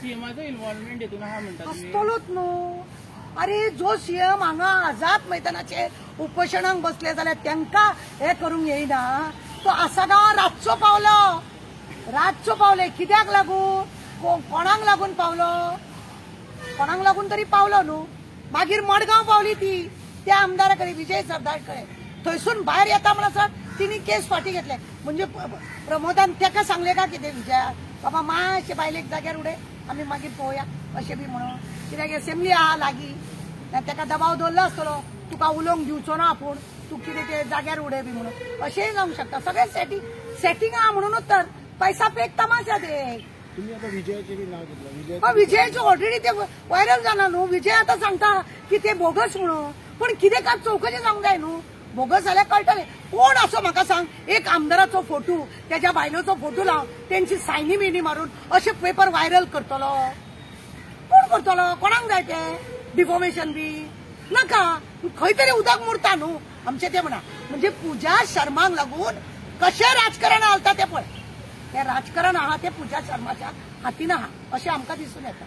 सीएमाचो involvement हितून आहा म्हणटा आसतलोच न्हू. अरे जो सीएम हांगा आझाद मैदानाचेर उपोशणाक बसले जाल्यार तांकां हे करूंक येयना. तो आसागांव रातचो पावले कित्याक लागून कोणाक लागून पावलो. कोणाक लागून तरी पावलो न्हू. मागीर मडगांव पावली ती त्या आमदारा कडेन विजय सरदार कडेन. थंयसून भायर येता म्हणसर तिणी केस फाटी घेतले. म्हणजे प्रमोदान ताका सांगले का कितें विजया बाबा मातशे बायलेक जाग्यार उडय आमी मागीर पळोवया अशें बी म्हणून. कित्याक असेंब्ली आहा लागीं ताका दबाव दवरलो आसतलो तुका उलोवंक दिवचो ना आपूण तू कितें ते जाग्यार उडय बी म्हणून अशेंय जावंक शकता. सगळें सेटिंग आहा म्हणूनच तर पैसा पेक तमाशा ते. तुम्ही आता विजयाचे बी नाव घेतलं. विजयाचे ऑलरेडी ते व्हायरल जाना न्हू. विजय आता सांगता की ते बोगस म्हणून. पण कितें का चौकशी जावंक जाय न्हू. बोगस जाल्यार कळटलें. कोण असो म्हाका सांग. एक आमदाराचो फोटो त्याच्या बायलोचो फोटो लावन तेंची सायनी बिनी मारून अशे पेपर व्हायरल करतलो. कोण करतलो. कोणाक जाय ते डिफॉर्मेशन बी नाका. खंय तरी उदक मुरता न्हू आमचे ते म्हणा. म्हणजे पूजा शर्माक लागून कशें राजकारण घालता ते पळय. ते राजकारण आहा ते पूजा शर्माच्या हातीन आहा अशें आमकां दिसून येता.